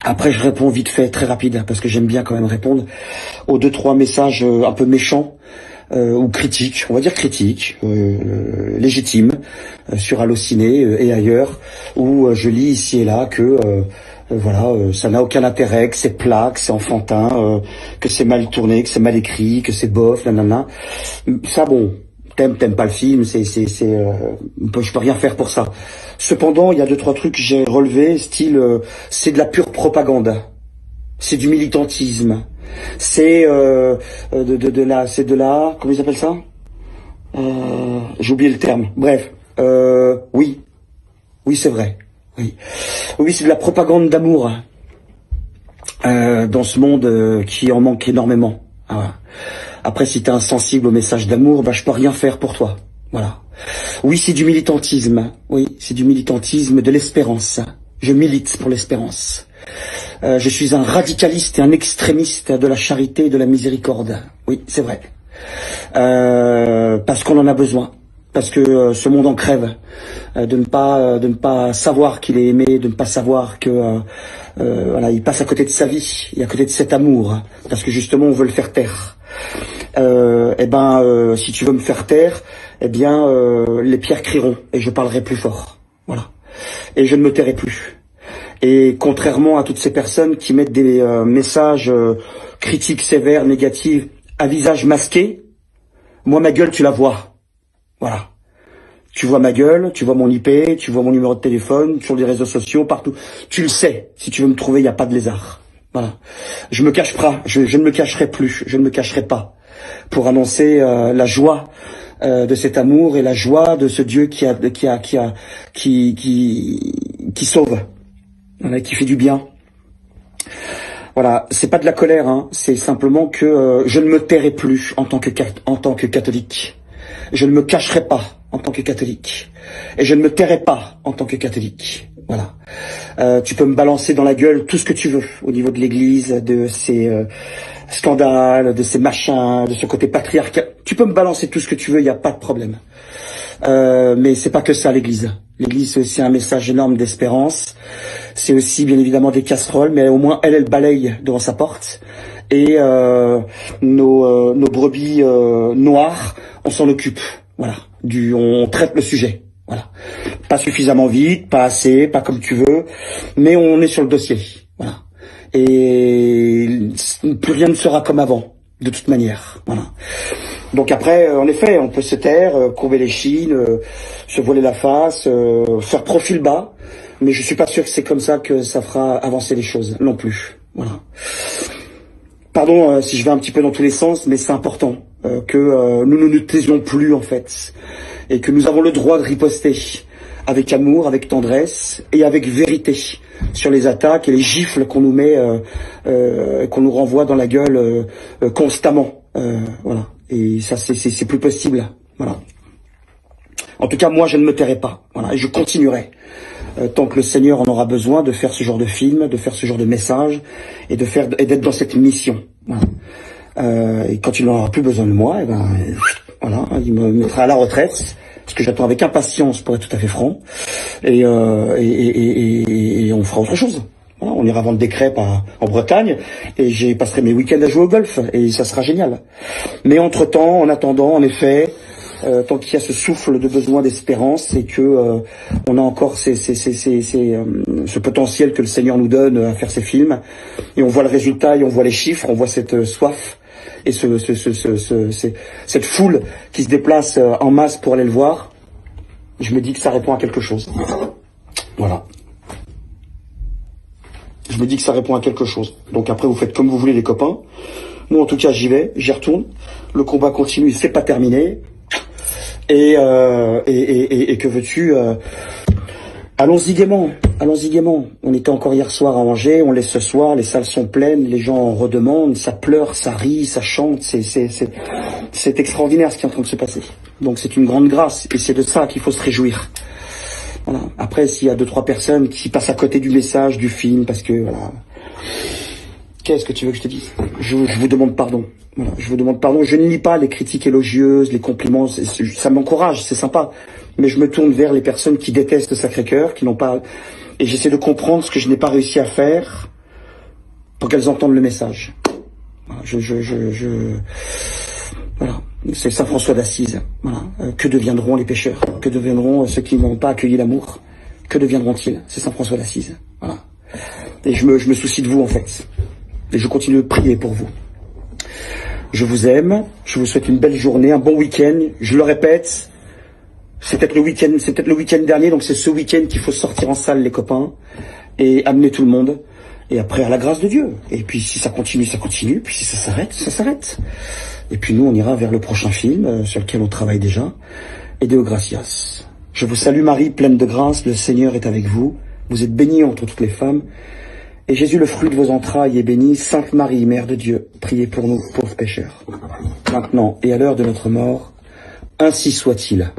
Après, je réponds vite fait, très rapide, parce que j'aime bien quand même répondre aux 2-3 messages un peu méchants ou critiques, on va dire critiques, légitimes, sur Allociné et ailleurs, où je lis ici et là que voilà, ça n'a aucun intérêt, que c'est plat, que c'est enfantin, que c'est mal tourné, que c'est mal écrit, que c'est bof, nanana. Ça, bon, t'aimes pas le film, je peux rien faire pour ça. Cependant, il y a 2-3 trucs que j'ai relevés, style, c'est de la pure propagande, c'est du militantisme, c'est c'est de la, comment ils appellent ça? J'ai oublié le terme. Bref, oui, c'est vrai. Oui, c'est de la propagande d'amour dans ce monde qui en manque énormément. Voilà. Après, si t'es insensible au message d'amour, bah je peux rien faire pour toi. Voilà. Oui, c'est du militantisme. Oui, c'est du militantisme, de l'espérance. Je milite pour l'espérance. Je suis un radicaliste et un extrémiste de la charité et de la miséricorde. Oui, c'est vrai. Parce qu'on en a besoin. Parce que ce monde en crève, de ne pas savoir qu'il est aimé, de ne pas savoir que voilà, il passe à côté de sa vie, et à côté de cet amour, parce que justement on veut le faire taire. Si tu veux me faire taire, les pierres crieront et je parlerai plus fort. Voilà. Et je ne me tairai plus. Et contrairement à toutes ces personnes qui mettent des messages critiques sévères, négatifs, à visage masqué, moi ma gueule tu la vois. Voilà. Tu vois ma gueule, tu vois mon IP, tu vois mon numéro de téléphone, sur les réseaux sociaux, partout. Tu le sais. Si tu veux me trouver, il n'y a pas de lézard. Voilà. Je me cache pas. Je ne me cacherai plus. Je ne me cacherai pas. Pour annoncer la joie de cet amour et la joie de ce Dieu qui sauve, voilà, qui fait du bien. Voilà, c'est pas de la colère, hein. C'est simplement que je ne me tairai plus en tant que catholique. Je ne me cacherai pas en tant que catholique. Et je ne me tairai pas en tant que catholique. Voilà. Tu peux me balancer dans la gueule tout ce que tu veux au niveau de l'église, de ces scandales, de ces machins, de ce côté patriarcal. Tu peux me balancer tout ce que tu veux, il n'y a pas de problème. Mais c'est pas que ça l'église. L'église, c'est aussi un message énorme d'espérance. C'est aussi bien évidemment des casseroles, mais au moins elle balaye devant sa porte. Et nos brebis noires, on s'en occupe. Voilà. On traite le sujet. Voilà. Pas suffisamment vite, pas assez, pas comme tu veux, mais on est sur le dossier. Voilà. Et plus rien ne sera comme avant, de toute manière. Voilà. Donc après, en effet, on peut se taire, courber les chines, se voiler la face, faire profil bas, mais je suis pas sûr que c'est comme ça que ça fera avancer les choses, non plus. Voilà. Pardon si je vais un petit peu dans tous les sens, mais c'est important que nous ne nous taisions plus en fait, et que nous avons le droit de riposter avec amour, avec tendresse et avec vérité sur les attaques et les gifles qu'on nous met, qu'on nous renvoie dans la gueule constamment. Voilà. Et ça, c'est plus possible. Voilà. En tout cas, moi, je ne me tairai pas. Voilà. Et je continuerai tant que le Seigneur en aura besoin de faire ce genre de film, de faire ce genre de message et d'être dans cette mission. Voilà. Et quand il n'aura plus besoin de moi, voilà, il me mettra à la retraite. Parce que j'attends avec impatience, pour être tout à fait franc, et on fera autre chose. Voilà, on ira vendre des crêpes en Bretagne, et j'y passerai mes week-ends à jouer au golf, et ça sera génial. Mais entre-temps, en attendant, en effet, tant qu'il y a ce souffle de besoin d'espérance, et que on a encore ce potentiel que le Seigneur nous donne à faire ces films, et on voit le résultat, et on voit les chiffres, on voit cette soif, et cette foule qui se déplace en masse pour aller le voir, je me dis que ça répond à quelque chose. Voilà. Je me dis que ça répond à quelque chose. Donc après, vous faites comme vous voulez, les copains. Moi, en tout cas, j'y vais, j'y retourne. Le combat continue, c'est pas terminé. Et que veux-tu allons-y gaiement, allons-y gaiement. On était encore hier soir à Angers, on l'est ce soir, les salles sont pleines, les gens en redemandent, ça pleure, ça rit, ça chante, c'est extraordinaire ce qui est en train de se passer. Donc c'est une grande grâce, et c'est de ça qu'il faut se réjouir. Voilà. Après, s'il y a 2-3 personnes qui passent à côté du message, du film, parce que voilà, qu'est-ce que tu veux que je te dise? Je vous demande pardon. Voilà, je vous demande pardon. Je ne lis pas les critiques élogieuses, les compliments. Ça m'encourage, c'est sympa. Mais je me tourne vers les personnes qui détestent Sacré-Cœur, qui n'ont pas. Et j'essaie de comprendre ce que je n'ai pas réussi à faire pour qu'elles entendent le message. Voilà, voilà. C'est Saint François d'Assise. Voilà. Que deviendront les pécheurs? Que deviendront ceux qui n'ont pas accueilli l'amour? Que deviendront-ils? C'est Saint François d'Assise. Voilà. Et je me soucie de vous, en fait. Et je continue de prier pour vous. Je vous aime. Je vous souhaite une belle journée, un bon week-end. Je le répète, c'est peut-être le week-end dernier, donc c'est ce week-end qu'il faut sortir en salle, les copains, et amener tout le monde. Et après, à la grâce de Dieu. Et puis, si ça continue, ça continue. Puis, si ça s'arrête, ça s'arrête. Et puis, nous, on ira vers le prochain film, sur lequel on travaille déjà. Et Deo Gracias. Je vous salue, Marie, pleine de grâce. Le Seigneur est avec vous. Vous êtes bénie entre toutes les femmes. Et Jésus, le fruit de vos entrailles, est béni. Sainte Marie, Mère de Dieu, priez pour nous, pauvres pécheurs. Maintenant et à l'heure de notre mort, ainsi soit-il.